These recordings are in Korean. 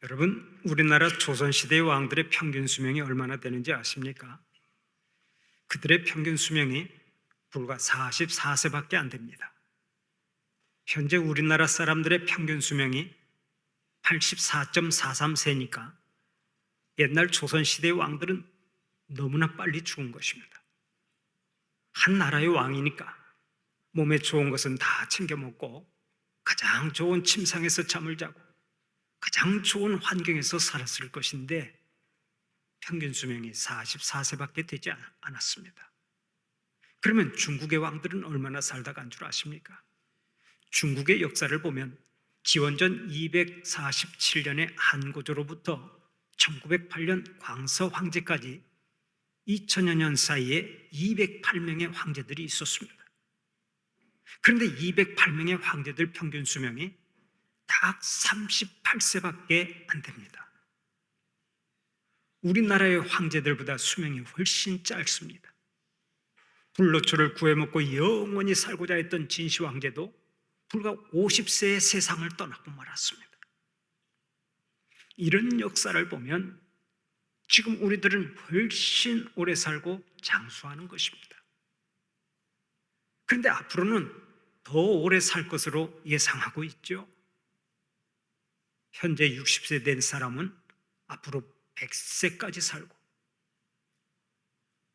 여러분, 우리나라 조선시대의 왕들의 평균 수명이 얼마나 되는지 아십니까? 그들의 평균 수명이 불과 44세밖에 안 됩니다. 현재 우리나라 사람들의 평균 수명이 84.43세니까 옛날 조선시대의 왕들은 너무나 빨리 죽은 것입니다. 한 나라의 왕이니까 몸에 좋은 것은 다 챙겨 먹고 가장 좋은 침상에서 잠을 자고 가장 좋은 환경에서 살았을 것인데 평균 수명이 44세밖에 되지 않았습니다. 그러면 중국의 왕들은 얼마나 살다 간 줄 아십니까? 중국의 역사를 보면 기원전 247년의 한고조로부터 1908년 광서 황제까지 2000여 년 사이에 208명의 황제들이 있었습니다. 그런데 208명의 황제들 평균 수명이 딱 38세밖에 안 됩니다. 우리나라의 황제들보다 수명이 훨씬 짧습니다. 불로초를 구해먹고 영원히 살고자 했던 진시 황제도 불과 50세에 세상을 떠나고 말았습니다. 이런 역사를 보면 지금 우리들은 훨씬 오래 살고 장수하는 것입니다. 그런데 앞으로는 더 오래 살 것으로 예상하고 있죠. 현재 60세 된 사람은 앞으로 100세까지 살고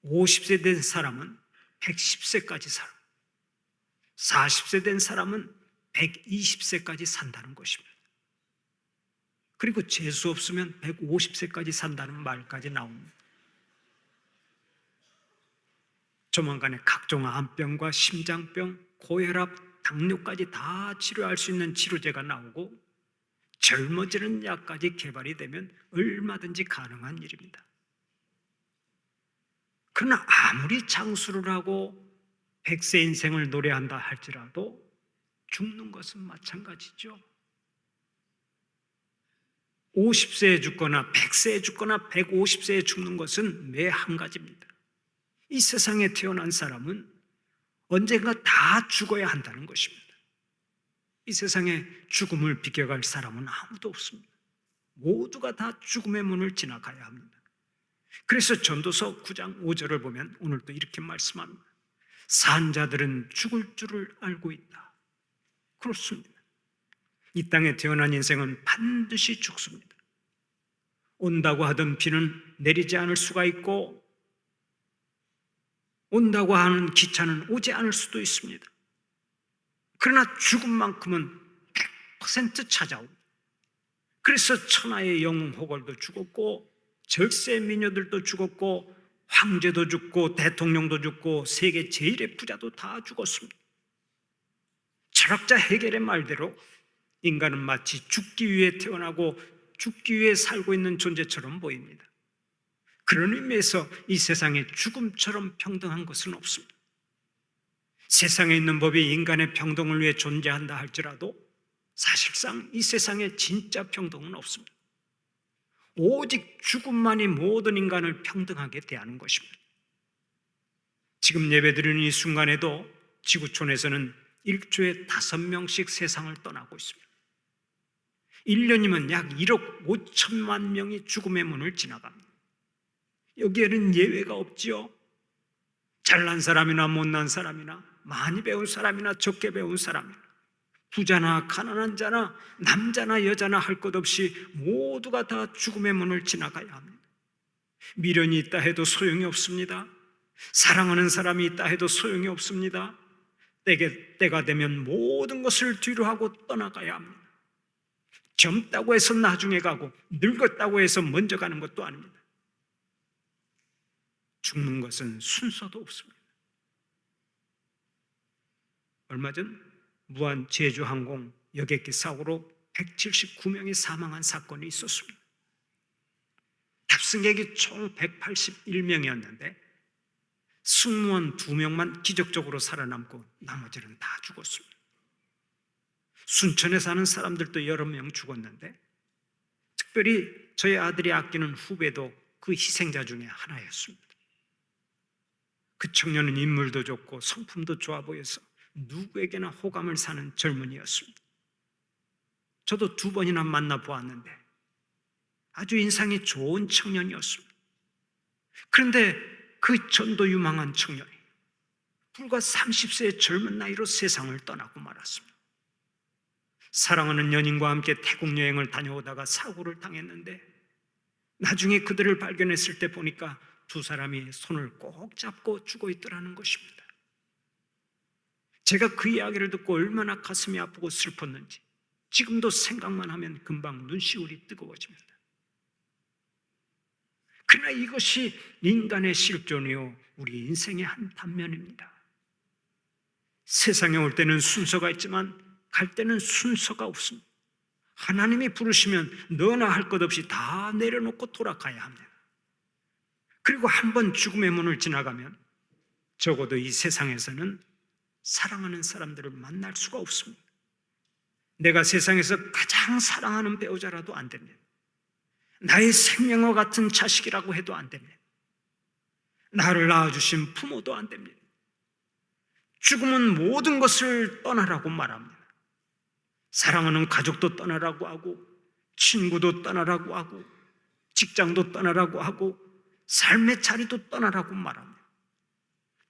50세 된 사람은 110세까지 살고 40세 된 사람은 120세까지 산다는 것입니다. 그리고 재수 없으면 150세까지 산다는 말까지 나옵니다. 조만간에 각종 암병과 심장병, 고혈압, 당뇨까지 다 치료할 수 있는 치료제가 나오고 젊어지는 약까지 개발이 되면 얼마든지 가능한 일입니다. 그러나 아무리 장수를 하고 100세 인생을 노래한다 할지라도 죽는 것은 마찬가지죠. 50세에 죽거나 100세에 죽거나 150세에 죽는 것은 매 한 가지입니다. 이 세상에 태어난 사람은 언젠가 다 죽어야 한다는 것입니다. 이 세상에 죽음을 비껴갈 사람은 아무도 없습니다. 모두가 다 죽음의 문을 지나가야 합니다. 그래서 전도서 9장 5절을 보면 오늘도 이렇게 말씀합니다. 산 자들은 죽을 줄을 알고 있다. 그렇습니다. 이 땅에 태어난 인생은 반드시 죽습니다. 온다고 하던 비는 내리지 않을 수가 있고 온다고 하는 기차는 오지 않을 수도 있습니다. 그러나 죽음만큼은 100% 찾아옵니다. 그래서 천하의 영웅 호걸도 죽었고 절세 미녀들도 죽었고 황제도 죽고 대통령도 죽고 세계 제일의 부자도 다 죽었습니다. 철학자 헤겔의 말대로 인간은 마치 죽기 위해 태어나고 죽기 위해 살고 있는 존재처럼 보입니다. 그런 의미에서 이 세상에 죽음처럼 평등한 것은 없습니다. 세상에 있는 법이 인간의 평등을 위해 존재한다 할지라도 사실상 이 세상에 진짜 평등은 없습니다. 오직 죽음만이 모든 인간을 평등하게 대하는 것입니다. 지금 예배드리는 이 순간에도 지구촌에서는 1조에 5명씩 세상을 떠나고 있습니다. 1년이면 약 1억 5천만 명이 죽음의 문을 지나갑니다. 여기에는 예외가 없지요. 잘난 사람이나 못난 사람이나 많이 배운 사람이나 적게 배운 사람이나 부자나 가난한 자나 남자나 여자나 할 것 없이 모두가 다 죽음의 문을 지나가야 합니다. 미련이 있다 해도 소용이 없습니다. 사랑하는 사람이 있다 해도 소용이 없습니다. 때가 되면 모든 것을 뒤로 하고 떠나가야 합니다. 젊다고 해서 나중에 가고 늙었다고 해서 먼저 가는 것도 아닙니다. 죽는 것은 순서도 없습니다. 얼마 전 무한 제주항공 여객기 사고로 179명이 사망한 사건이 있었습니다. 탑승객이 총 181명이었는데 승무원 2명만 기적적으로 살아남고 나머지는 다 죽었습니다. 순천에 사는 사람들도 여러 명 죽었는데 특별히 저희 아들이 아끼는 후배도 그 희생자 중에 하나였습니다. 그 청년은 인물도 좋고 성품도 좋아 보여서 누구에게나 호감을 사는 젊은이였습니다. 저도 2번이나 만나보았는데 아주 인상이 좋은 청년이었습니다. 그런데 그 전도 유망한 청년이 불과 30세의 젊은 나이로 세상을 떠나고 말았습니다. 사랑하는 연인과 함께 태국 여행을 다녀오다가 사고를 당했는데 나중에 그들을 발견했을 때 보니까 두 사람이 손을 꼭 잡고 죽어 있더라는 것입니다. 제가 그 이야기를 듣고 얼마나 가슴이 아프고 슬펐는지 지금도 생각만 하면 금방 눈시울이 뜨거워집니다. 그러나 이것이 인간의 실존이요 우리 인생의 한 단면입니다. 세상에 올 때는 순서가 있지만 갈 때는 순서가 없습니다. 하나님이 부르시면 너나 할 것 없이 다 내려놓고 돌아가야 합니다. 그리고 한번 죽음의 문을 지나가면 적어도 이 세상에서는 사랑하는 사람들을 만날 수가 없습니다. 내가 세상에서 가장 사랑하는 배우자라도 안 됩니다. 나의 생명과 같은 자식이라고 해도 안 됩니다. 나를 낳아주신 부모도 안 됩니다. 죽음은 모든 것을 떠나라고 말합니다. 사랑하는 가족도 떠나라고 하고 친구도 떠나라고 하고 직장도 떠나라고 하고 삶의 자리도 떠나라고 말합니다.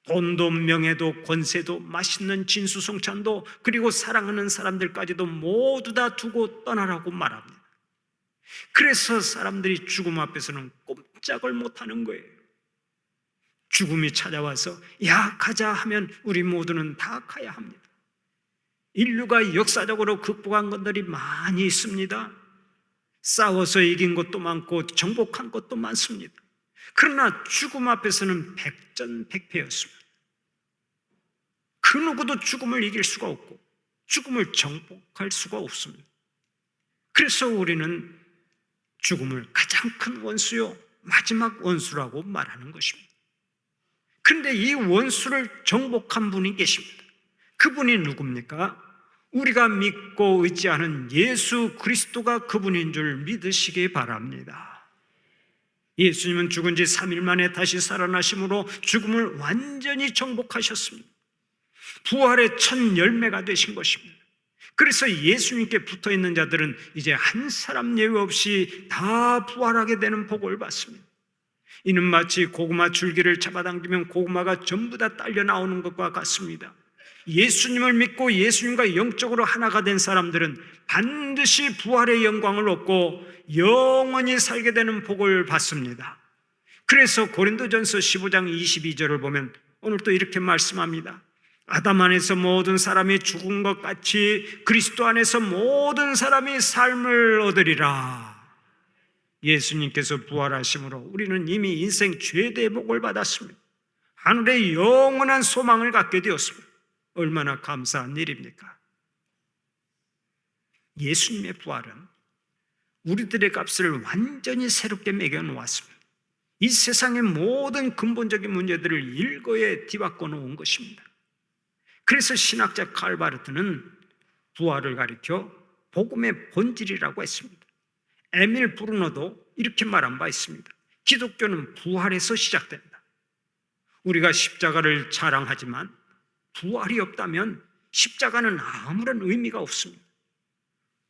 돈도 명예도 권세도 맛있는 진수성찬도 그리고 사랑하는 사람들까지도 모두 다 두고 떠나라고 말합니다. 그래서 사람들이 죽음 앞에서는 꼼짝을 못하는 거예요. 죽음이 찾아와서 야 가자 하면 우리 모두는 다 가야 합니다. 인류가 역사적으로 극복한 것들이 많이 있습니다. 싸워서 이긴 것도 많고 정복한 것도 많습니다. 그러나 죽음 앞에서는 백전백패였습니다. 그 누구도 죽음을 이길 수가 없고 죽음을 정복할 수가 없습니다. 그래서 우리는 죽음을 가장 큰 원수요 마지막 원수라고 말하는 것입니다. 그런데 이 원수를 정복한 분이 계십니다. 그분이 누굽니까? 우리가 믿고 의지하는 예수 그리스도가 그분인 줄 믿으시기 바랍니다. 예수님은 죽은 지 3일 만에 다시 살아나심으로 죽음을 완전히 정복하셨습니다. 부활의 첫 열매가 되신 것입니다. 그래서 예수님께 붙어있는 자들은 이제 한 사람 예외 없이 다 부활하게 되는 복을 받습니다. 이는 마치 고구마 줄기를 잡아당기면 고구마가 전부 다 딸려 나오는 것과 같습니다. 예수님을 믿고 예수님과 영적으로 하나가 된 사람들은 반드시 부활의 영광을 얻고 영원히 살게 되는 복을 받습니다. 그래서 고린도전서 15장 22절을 보면 오늘 또 이렇게 말씀합니다. 아담 안에서 모든 사람이 죽은 것 같이 그리스도 안에서 모든 사람이 삶을 얻으리라. 예수님께서 부활하심으로 우리는 이미 인생 최대의 복을 받았습니다. 하늘의 영원한 소망을 갖게 되었습니다. 얼마나 감사한 일입니까? 예수님의 부활은 우리들의 값을 완전히 새롭게 매겨놓았습니다. 이 세상의 모든 근본적인 문제들을 일거에 뒤바꿔 놓은 것입니다. 그래서 신학자 칼바르트는 부활을 가리켜 복음의 본질이라고 했습니다. 에밀 브루너도 이렇게 말한 바 있습니다. 기독교는 부활에서 시작된다. 우리가 십자가를 자랑하지만 부활이 없다면 십자가는 아무런 의미가 없습니다.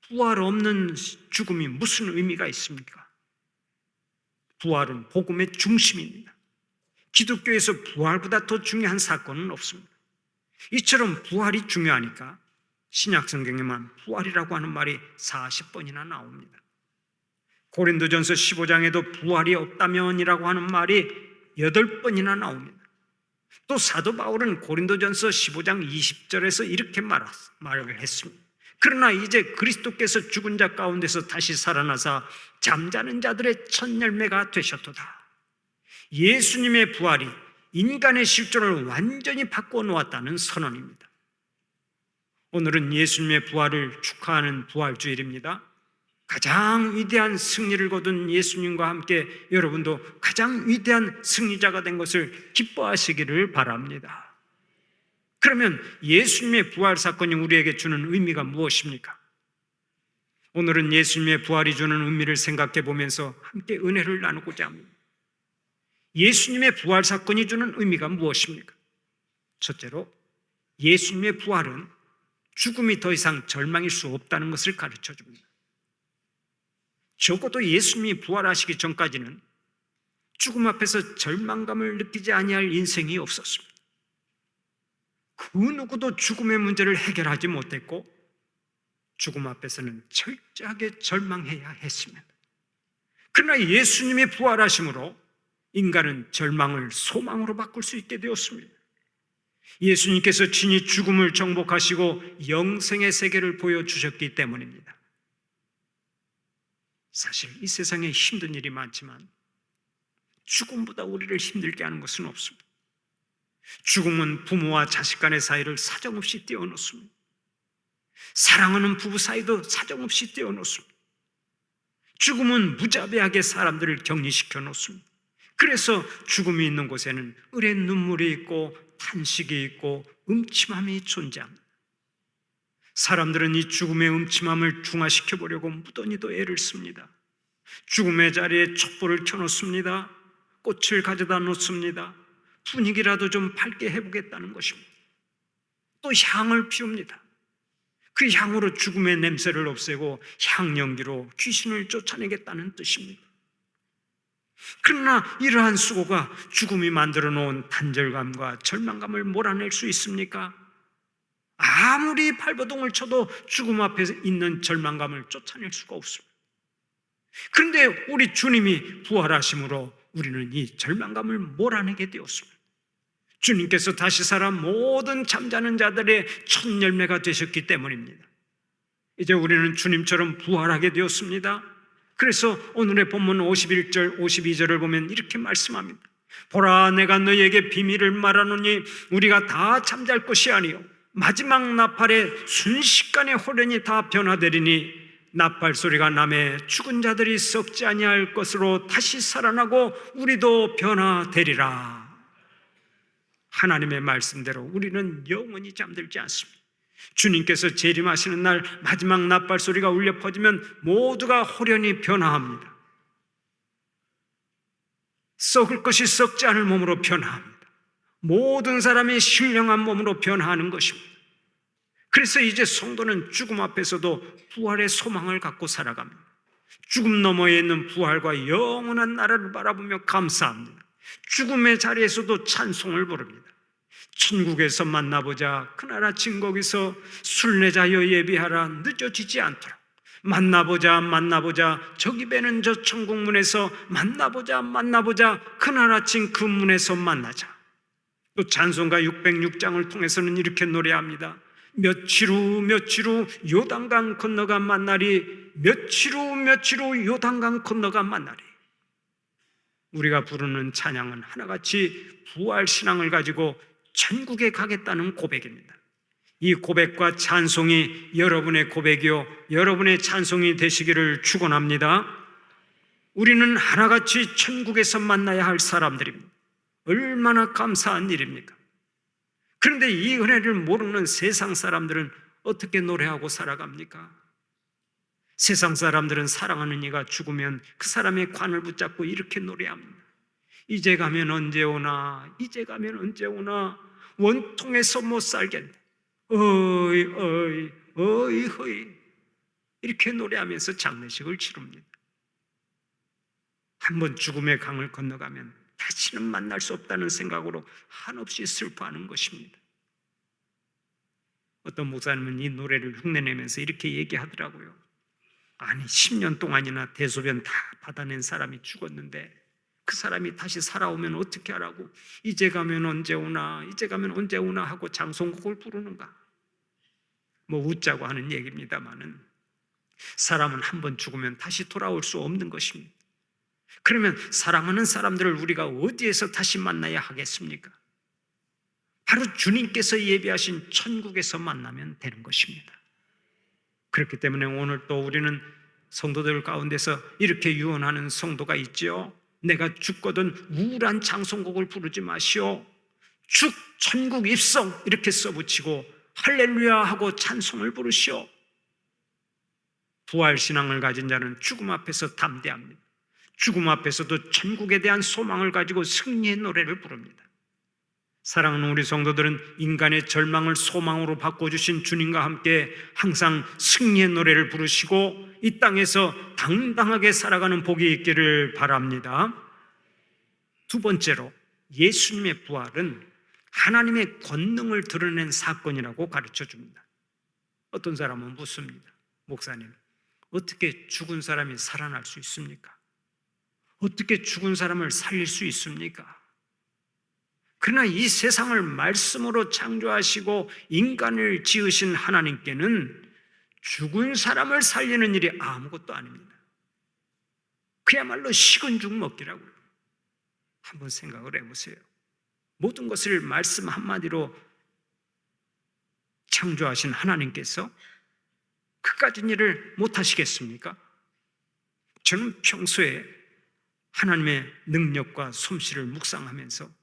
부활 없는 죽음이 무슨 의미가 있습니까? 부활은 복음의 중심입니다. 기독교에서 부활보다 더 중요한 사건은 없습니다. 이처럼 부활이 중요하니까 신약 성경에만 부활이라고 하는 말이 40번이나 나옵니다. 고린도전서 15장에도 부활이 없다면이라고 하는 말이 8번이나 나옵니다. 또 사도 바울은 고린도전서 15장 20절에서 이렇게 말을 했습니다. 그러나 이제 그리스도께서 죽은 자 가운데서 다시 살아나사 잠자는 자들의 첫 열매가 되셨도다. 예수님의 부활이 인간의 실존을 완전히 바꿔 놓았다는 선언입니다. 오늘은 예수님의 부활을 축하하는 부활주일입니다. 가장 위대한 승리를 거둔 예수님과 함께 여러분도 가장 위대한 승리자가 된 것을 기뻐하시기를 바랍니다. 그러면 예수님의 부활 사건이 우리에게 주는 의미가 무엇입니까? 오늘은 예수님의 부활이 주는 의미를 생각해 보면서 함께 은혜를 나누고자 합니다. 예수님의 부활 사건이 주는 의미가 무엇입니까? 첫째로 예수님의 부활은 죽음이 더 이상 절망일 수 없다는 것을 가르쳐 줍니다. 적어도 예수님이 부활하시기 전까지는 죽음 앞에서 절망감을 느끼지 아니할 인생이 없었습니다. 그 누구도 죽음의 문제를 해결하지 못했고 죽음 앞에서는 철저하게 절망해야 했습니다. 그러나 예수님이 부활하심으로 인간은 절망을 소망으로 바꿀 수 있게 되었습니다. 예수님께서 친히 죽음을 정복하시고 영생의 세계를 보여주셨기 때문입니다. 사실 이 세상에 힘든 일이 많지만 죽음보다 우리를 힘들게 하는 것은 없습니다. 죽음은 부모와 자식 간의 사이를 사정없이 떼어놓습니다. 사랑하는 부부 사이도 사정없이 떼어놓습니다. 죽음은 무자비하게 사람들을 격리시켜 놓습니다. 그래서 죽음이 있는 곳에는 을의 눈물이 있고 탄식이 있고 음침함이 존재합니다. 사람들은 이 죽음의 음침함을 중화시켜 보려고 무던히도 애를 씁니다. 죽음의 자리에 촛불을 켜놓습니다. 꽃을 가져다 놓습니다. 분위기라도 좀 밝게 해보겠다는 것입니다. 또 향을 피웁니다. 그 향으로 죽음의 냄새를 없애고 향연기로 귀신을 쫓아내겠다는 뜻입니다. 그러나 이러한 수고가 죽음이 만들어 놓은 단절감과 절망감을 몰아낼 수 있습니까? 아무리 발버둥을 쳐도 죽음 앞에 있는 절망감을 쫓아낼 수가 없습니다. 그런데 우리 주님이 부활하심으로 우리는 이 절망감을 몰아내게 되었습니다. 주님께서 다시 살아 모든 잠자는 자들의 첫 열매가 되셨기 때문입니다. 이제 우리는 주님처럼 부활하게 되었습니다. 그래서 오늘의 본문 51절, 52절을 보면 이렇게 말씀합니다. 보라, 내가 너희에게 비밀을 말하노니 우리가 다 잠잘 것이 아니요 마지막 나팔에 순식간에 호련히 다 변화되리니 나팔 소리가 나매 죽은 자들이 썩지 아니할 것으로 다시 살아나고 우리도 변화되리라. 하나님의 말씀대로 우리는 영원히 잠들지 않습니다. 주님께서 재림하시는 날 마지막 나팔 소리가 울려 퍼지면 모두가 호련히 변화합니다. 썩을 것이 썩지 않을 몸으로 변화합니다. 모든 사람이 신령한 몸으로 변화하는 것입니다. 그래서 이제 성도는 죽음 앞에서도 부활의 소망을 갖고 살아갑니다. 죽음 너머에 있는 부활과 영원한 나라를 바라보며 감사합니다. 죽음의 자리에서도 찬송을 부릅니다. 천국에서 만나보자. 그날 아침 거기서 순례자여 예비하라. 늦어지지 않도록 만나보자 만나보자. 저기 배는 저 천국문에서 만나보자 만나보자. 그날 아침 그 문에서 만나자. 또 찬송가 606장을 통해서는 이렇게 노래합니다. 며칠 후 요단강 건너가 만나리. 며칠 후 요단강 건너가 만나리. 우리가 부르는 찬양은 하나같이 부활신앙을 가지고 천국에 가겠다는 고백입니다. 이 고백과 찬송이 여러분의 고백이요 여러분의 찬송이 되시기를 축원합니다. 우리는 하나같이 천국에서 만나야 할 사람들입니다. 얼마나 감사한 일입니까? 그런데 이 은혜를 모르는 세상 사람들은 어떻게 노래하고 살아갑니까? 세상 사람들은 사랑하는 이가 죽으면 그 사람의 관을 붙잡고 이렇게 노래합니다. 이제 가면 언제 오나, 이제 가면 언제 오나, 원통에서 못 살겠네. 어이 어이 어이 어이. 이렇게 노래하면서 장례식을 치릅니다. 한번 죽음의 강을 건너가면 다시는 만날 수 없다는 생각으로 한없이 슬퍼하는 것입니다. 어떤 목사님은 이 노래를 흉내내면서 이렇게 얘기하더라고요. 아니 10년 동안이나 대소변 다 받아낸 사람이 죽었는데 그 사람이 다시 살아오면 어떻게 하라고, 이제 가면 언제 오나, 이제 가면 언제 오나 하고 장송곡을 부르는가. 뭐 웃자고 하는 얘기입니다마는 사람은 한번 죽으면 다시 돌아올 수 없는 것입니다. 그러면 사랑하는 사람들을 우리가 어디에서 다시 만나야 하겠습니까? 바로 주님께서 예비하신 천국에서 만나면 되는 것입니다. 그렇기 때문에 오늘 또 우리는 성도들 가운데서 이렇게 유언하는 성도가 있죠. 내가 죽거든 우울한 장송곡을 부르지 마시오. 죽 천국 입성 이렇게 써붙이고 할렐루야 하고 찬송을 부르시오. 부활신앙을 가진 자는 죽음 앞에서 담대합니다. 죽음 앞에서도 천국에 대한 소망을 가지고 승리의 노래를 부릅니다. 사랑하는 우리 성도들은 인간의 절망을 소망으로 바꿔주신 주님과 함께 항상 승리의 노래를 부르시고 이 땅에서 당당하게 살아가는 복이 있기를 바랍니다. 두 번째로, 예수님의 부활은 하나님의 권능을 드러낸 사건이라고 가르쳐 줍니다. 어떤 사람은 묻습니다. 목사님, 어떻게 죽은 사람이 살아날 수 있습니까? 어떻게 죽은 사람을 살릴 수 있습니까? 그러나 이 세상을 말씀으로 창조하시고 인간을 지으신 하나님께는 죽은 사람을 살리는 일이 아무것도 아닙니다. 그야말로 식은 죽 먹기라고요. 한번 생각을 해보세요. 모든 것을 말씀 한마디로 창조하신 하나님께서 그까진 일을 못하시겠습니까? 저는 평소에 하나님의 능력과 솜씨를 묵상하면서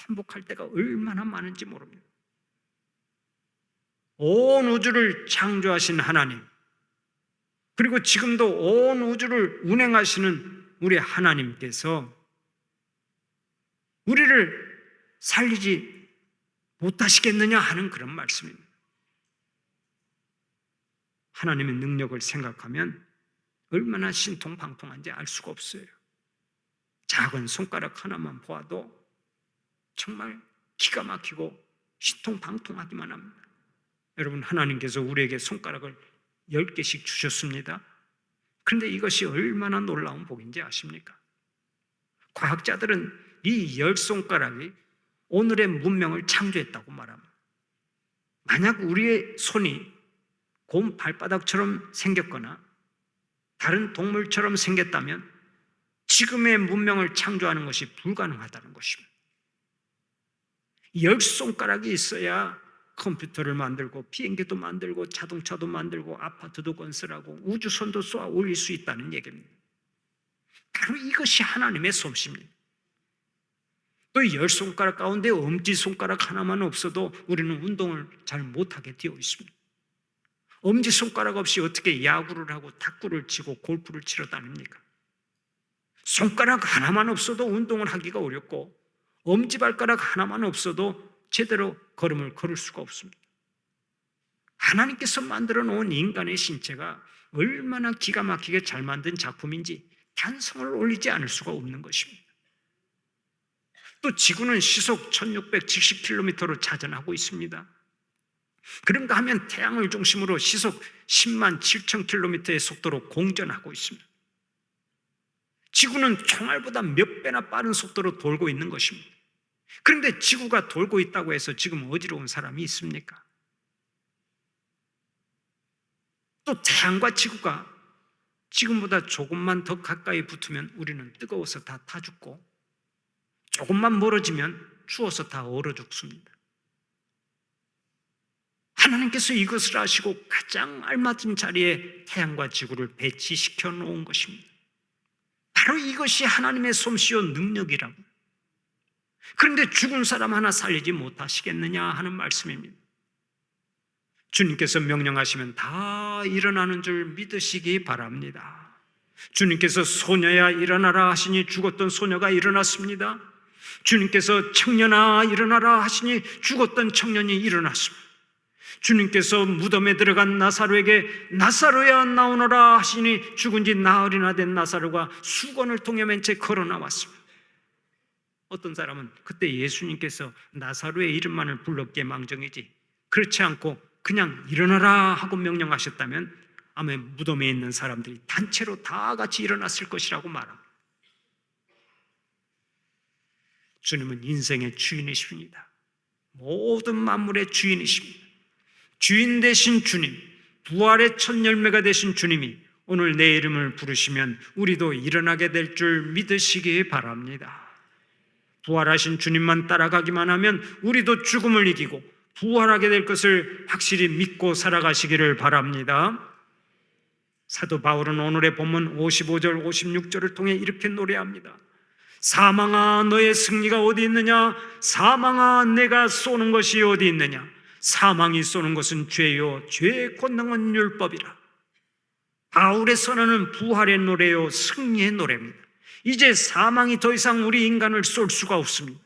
행복할 때가 얼마나 많은지 모릅니다. 온 우주를 창조하신 하나님, 그리고 지금도 온 우주를 운행하시는 우리 하나님께서 우리를 살리지 못하시겠느냐 하는 그런 말씀입니다. 하나님의 능력을 생각하면 얼마나 신통방통한지 알 수가 없어요. 작은 손가락 하나만 보아도 정말 기가 막히고 신통방통하기만 합니다. 여러분, 하나님께서 우리에게 손가락을 10개씩 주셨습니다. 그런데 이것이 얼마나 놀라운 복인지 아십니까? 과학자들은 이 10손가락이 오늘의 문명을 창조했다고 말합니다. 만약 우리의 손이 곰 발바닥처럼 생겼거나 다른 동물처럼 생겼다면 지금의 문명을 창조하는 것이 불가능하다는 것입니다. 10손가락이 있어야 컴퓨터를 만들고 비행기도 만들고 자동차도 만들고 아파트도 건설하고 우주선도 쏘아 올릴 수 있다는 얘기입니다. 바로 이것이 하나님의 솜씨입니다. 또 10손가락 가운데 엄지손가락 하나만 없어도 우리는 운동을 잘 못하게 되어 있습니다. 엄지손가락 없이 어떻게 야구를 하고 탁구를 치고 골프를 치러 다닙니까? 손가락 하나만 없어도 운동을 하기가 어렵고 엄지발가락 하나만 없어도 제대로 걸음을 걸을 수가 없습니다. 하나님께서 만들어 놓은 인간의 신체가 얼마나 기가 막히게 잘 만든 작품인지 단성을 올리지 않을 수가 없는 것입니다. 또 지구는 시속 1670km로 자전하고 있습니다. 그런가 하면 태양을 중심으로 시속 10만 7천 km의 속도로 공전하고 있습니다. 지구는 총알보다 몇 배나 빠른 속도로 돌고 있는 것입니다. 그런데 지구가 돌고 있다고 해서 지금 어지러운 사람이 있습니까? 또 태양과 지구가 지금보다 조금만 더 가까이 붙으면 우리는 뜨거워서 다 타 죽고 조금만 멀어지면 추워서 다 얼어 죽습니다. 하나님께서 이것을 아시고 가장 알맞은 자리에 태양과 지구를 배치시켜 놓은 것입니다. 바로 이것이 하나님의 솜씨요 능력이라고. 그런데 죽은 사람 하나 살리지 못하시겠느냐 하는 말씀입니다. 주님께서 명령하시면 다 일어나는 줄 믿으시기 바랍니다. 주님께서 소녀야 일어나라 하시니 죽었던 소녀가 일어났습니다. 주님께서 청년아 일어나라 하시니 죽었던 청년이 일어났습니다. 주님께서 무덤에 들어간 나사로에게 나사로야 나오너라 하시니 죽은 지 나흘이나 된 나사로가 수건을 통해 맨 채 걸어 나왔습니다. 어떤 사람은 그때 예수님께서 나사로의 이름만을 불렀기에 망정이지 그렇지 않고 그냥 일어나라 하고 명령하셨다면 아마 무덤에 있는 사람들이 단체로 다 같이 일어났을 것이라고 말합니다. 주님은 인생의 주인이십니다. 모든 만물의 주인이십니다. 주인 되신 주님, 부활의 첫 열매가 되신 주님이 오늘 내 이름을 부르시면 우리도 일어나게 될 줄 믿으시기 바랍니다. 부활하신 주님만 따라가기만 하면 우리도 죽음을 이기고 부활하게 될 것을 확실히 믿고 살아가시기를 바랍니다. 사도 바울은 오늘의 본문 55절 56절을 통해 이렇게 노래합니다. 사망아 너의 승리가 어디 있느냐? 사망아 내가 쏘는 것이 어디 있느냐? 사망이 쏘는 것은 죄요 죄의 권능은 율법이라. 바울의 선언은 부활의 노래요 승리의 노래입니다. 이제 사망이 더 이상 우리 인간을 쏠 수가 없습니다.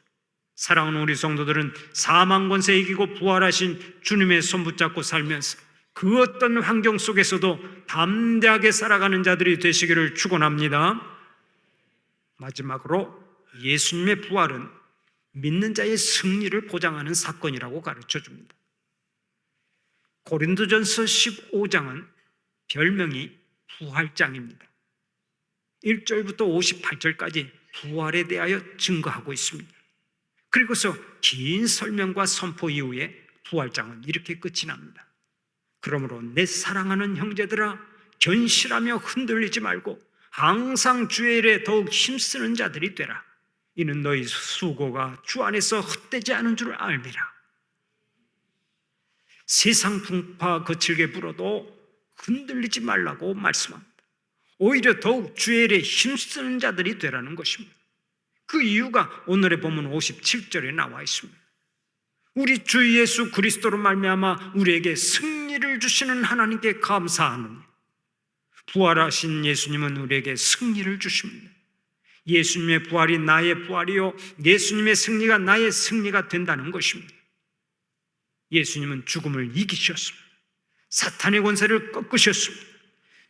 사랑하는 우리 성도들은 사망 권세 이기고 부활하신 주님의 손 붙잡고 살면서 그 어떤 환경 속에서도 담대하게 살아가는 자들이 되시기를 축원합니다. 마지막으로 예수님의 부활은 믿는 자의 승리를 보장하는 사건이라고 가르쳐 줍니다. 고린도전서 15장은 별명이 부활장입니다. 1절부터 58절까지 부활에 대하여 증거하고 있습니다. 그리고서 긴 설명과 선포 이후에 부활장은 이렇게 끝이 납니다. 그러므로 내 사랑하는 형제들아, 견실하며 흔들리지 말고 항상 주의 일에 더욱 힘쓰는 자들이 되라. 이는 너희 수고가 주 안에서 헛되지 않은 줄 알미라. 세상 풍파 거칠게 불어도 흔들리지 말라고 말씀합니다. 오히려 더욱 주의 일에 힘쓰는 자들이 되라는 것입니다. 그 이유가 오늘의 본문 57절에 나와 있습니다. 우리 주 예수 그리스도로 말미암아 우리에게 승리를 주시는 하나님께 감사하노니, 부활하신 예수님은 우리에게 승리를 주십니다. 예수님의 부활이 나의 부활이요 예수님의 승리가 나의 승리가 된다는 것입니다. 예수님은 죽음을 이기셨습니다. 사탄의 권세를 꺾으셨습니다.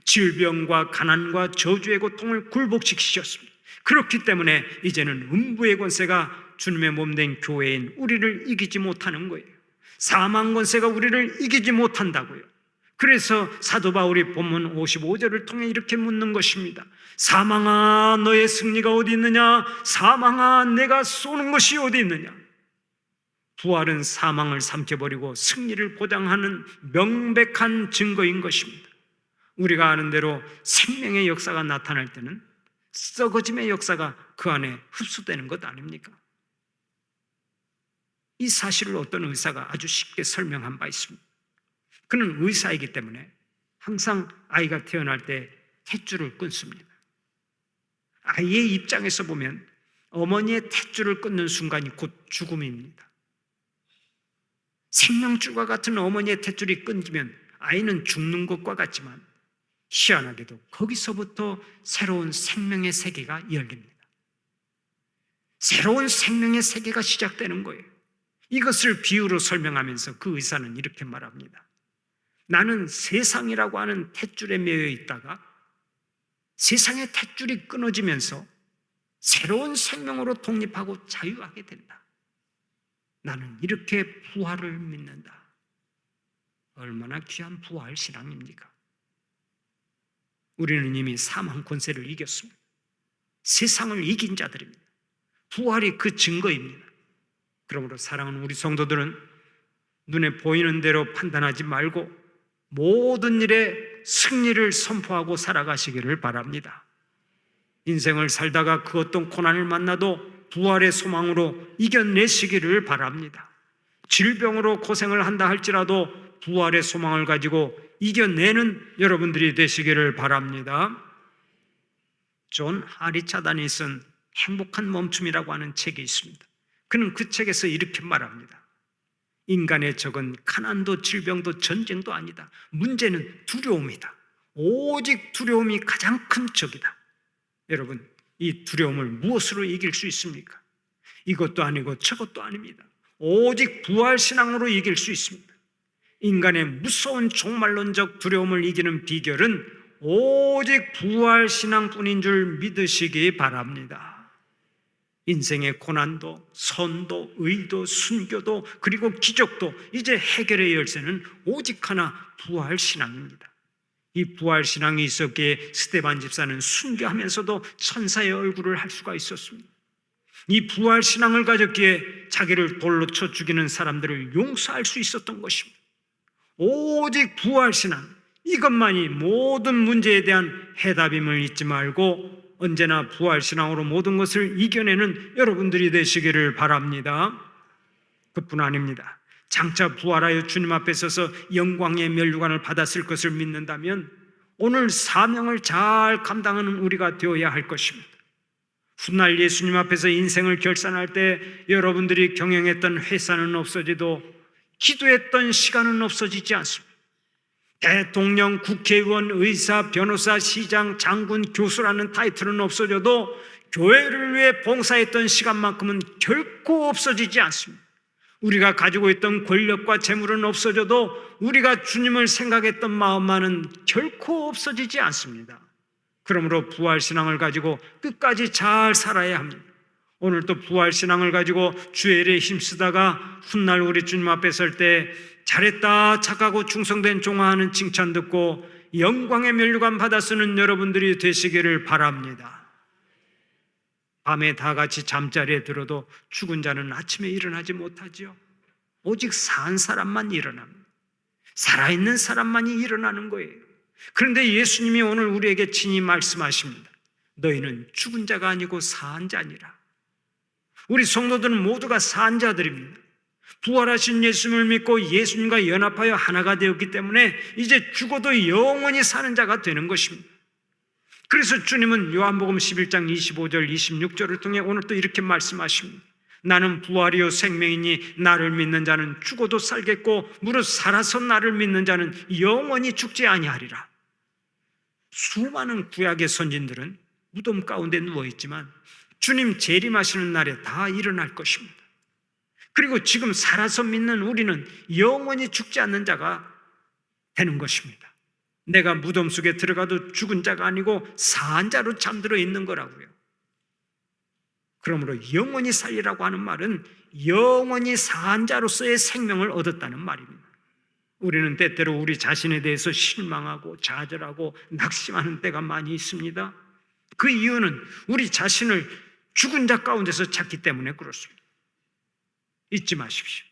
질병과 가난과 저주의 고통을 굴복시키셨습니다. 그렇기 때문에 이제는 음부의 권세가 주님의 몸된 교회인 우리를 이기지 못하는 거예요. 사망 권세가 우리를 이기지 못한다고요. 그래서 사도 바울이 본문 55절을 통해 이렇게 묻는 것입니다. 사망아, 너의 승리가 어디 있느냐? 사망아, 내가 쏘는 것이 어디 있느냐? 부활은 사망을 삼켜버리고 승리를 보장하는 명백한 증거인 것입니다. 우리가 아는 대로 생명의 역사가 나타날 때는 썩어짐의 역사가 그 안에 흡수되는 것 아닙니까? 이 사실을 어떤 의사가 아주 쉽게 설명한 바 있습니다. 그는 의사이기 때문에 항상 아이가 태어날 때 탯줄을 끊습니다. 아이의 입장에서 보면 어머니의 탯줄을 끊는 순간이 곧 죽음입니다. 생명줄과 같은 어머니의 탯줄이 끊기면 아이는 죽는 것과 같지만 희한하게도 거기서부터 새로운 생명의 세계가 열립니다. 새로운 생명의 세계가 시작되는 거예요. 이것을 비유로 설명하면서 그 의사는 이렇게 말합니다. 나는 세상이라고 하는 탯줄에 매여 있다가 세상의 탯줄이 끊어지면서 새로운 생명으로 독립하고 자유하게 된다. 나는 이렇게 부활을 믿는다. 얼마나 귀한 부활 신앙입니까? 우리는 이미 사망 권세를 이겼습니다. 세상을 이긴 자들입니다. 부활이 그 증거입니다. 그러므로 사랑하는 우리 성도들은 눈에 보이는 대로 판단하지 말고 모든 일에 승리를 선포하고 살아가시기를 바랍니다. 인생을 살다가 그 어떤 고난을 만나도 부활의 소망으로 이겨내시기를 바랍니다. 질병으로 고생을 한다 할지라도 부활의 소망을 가지고 이겨내는 여러분들이 되시기를 바랍니다. 존 하리차단이 쓴 행복한 멈춤이라고 하는 책이 있습니다. 그는 그 책에서 이렇게 말합니다. 인간의 적은 가난도 질병도 전쟁도 아니다. 문제는 두려움이다. 오직 두려움이 가장 큰 적이다. 여러분, 이 두려움을 무엇으로 이길 수 있습니까? 이것도 아니고 저것도 아닙니다. 오직 부활신앙으로 이길 수 있습니다. 인간의 무서운 종말론적 두려움을 이기는 비결은 오직 부활신앙뿐인 줄 믿으시기 바랍니다. 인생의 고난도, 선도, 의도, 순교도 그리고 기적도 이제 해결의 열쇠는 오직 하나, 부활신앙입니다. 이 부활신앙이 있었기에 스데반 집사는 순교하면서도 천사의 얼굴을 할 수가 있었습니다. 이 부활신앙을 가졌기에 자기를 돌로 쳐 죽이는 사람들을 용서할 수 있었던 것입니다. 오직 부활신앙, 이것만이 모든 문제에 대한 해답임을 잊지 말고 언제나 부활신앙으로 모든 것을 이겨내는 여러분들이 되시기를 바랍니다. 그뿐 아닙니다. 장차 부활하여 주님 앞에 서서 영광의 면류관을 받았을 것을 믿는다면 오늘 사명을 잘 감당하는 우리가 되어야 할 것입니다. 훗날 예수님 앞에서 인생을 결산할 때 여러분들이 경영했던 회사는 없어지도 기도했던 시간은 없어지지 않습니다. 대통령, 국회의원, 의사, 변호사, 시장, 장군, 교수라는 타이틀은 없어져도 교회를 위해 봉사했던 시간만큼은 결코 없어지지 않습니다. 우리가 가지고 있던 권력과 재물은 없어져도 우리가 주님을 생각했던 마음만은 결코 없어지지 않습니다. 그러므로 부활신앙을 가지고 끝까지 잘 살아야 합니다. 오늘도 부활신앙을 가지고 주의 일에 힘쓰다가 훗날 우리 주님 앞에 설 때 잘했다, 착하고 충성된 종아 하는 칭찬 듣고 영광의 면류관 받아 쓰는 여러분들이 되시기를 바랍니다. 밤에 다 같이 잠자리에 들어도 죽은 자는 아침에 일어나지 못하지요. 오직 산 사람만 일어납니다. 살아있는 사람만이 일어나는 거예요. 그런데 예수님이 오늘 우리에게 친히 말씀하십니다. 너희는 죽은 자가 아니고 산 자니라. 우리 성도들은 모두가 산 자들입니다. 부활하신 예수님을 믿고 예수님과 연합하여 하나가 되었기 때문에 이제 죽어도 영원히 사는 자가 되는 것입니다. 그래서 주님은 요한복음 11장 25절 26절을 통해 오늘 또 이렇게 말씀하십니다. 나는 부활이요 생명이니 나를 믿는 자는 죽어도 살겠고 무릇 살아서 나를 믿는 자는 영원히 죽지 아니하리라. 수많은 구약의 선진들은 무덤 가운데 누워있지만 주님 재림하시는 날에 다 일어날 것입니다. 그리고 지금 살아서 믿는 우리는 영원히 죽지 않는 자가 되는 것입니다. 내가 무덤 속에 들어가도 죽은 자가 아니고 산 자로 잠들어 있는 거라고요. 그러므로 영원히 살리라고 하는 말은 영원히 산 자로서의 생명을 얻었다는 말입니다. 우리는 때때로 우리 자신에 대해서 실망하고 좌절하고 낙심하는 때가 많이 있습니다. 그 이유는 우리 자신을 죽은 자 가운데서 찾기 때문에 그렇습니다. 잊지 마십시오.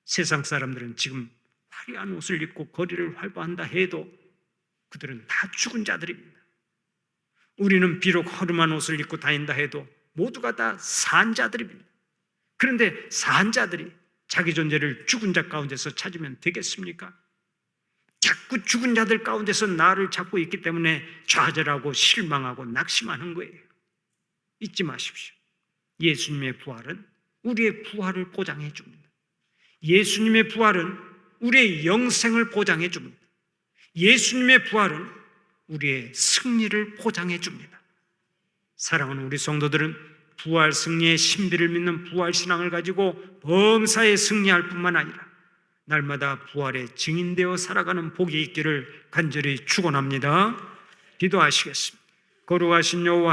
세상 사람들은 지금 화려한 옷을 입고 거리를 활보한다 해도 그들은 다 죽은 자들입니다. 우리는 비록 허름한 옷을 입고 다닌다 해도 모두가 다 산 자들입니다. 그런데 산 자들이 자기 존재를 죽은 자 가운데서 찾으면 되겠습니까? 자꾸 죽은 자들 가운데서 나를 찾고 있기 때문에 좌절하고 실망하고 낙심하는 거예요. 잊지 마십시오. 예수님의 부활은 우리의 부활을 보장해 줍니다. 예수님의 부활은 우리의 영생을 보장해 줍니다. 예수님의 부활은 우리의 승리를 보장해 줍니다. 사랑하는 우리 성도들은 부활 승리의 신비를 믿는 부활신앙을 가지고 범사에 승리할 뿐만 아니라 날마다 부활의 증인되어 살아가는 복이 있기를 간절히 축원합니다. 기도하시겠습니다. 거룩하신 여호와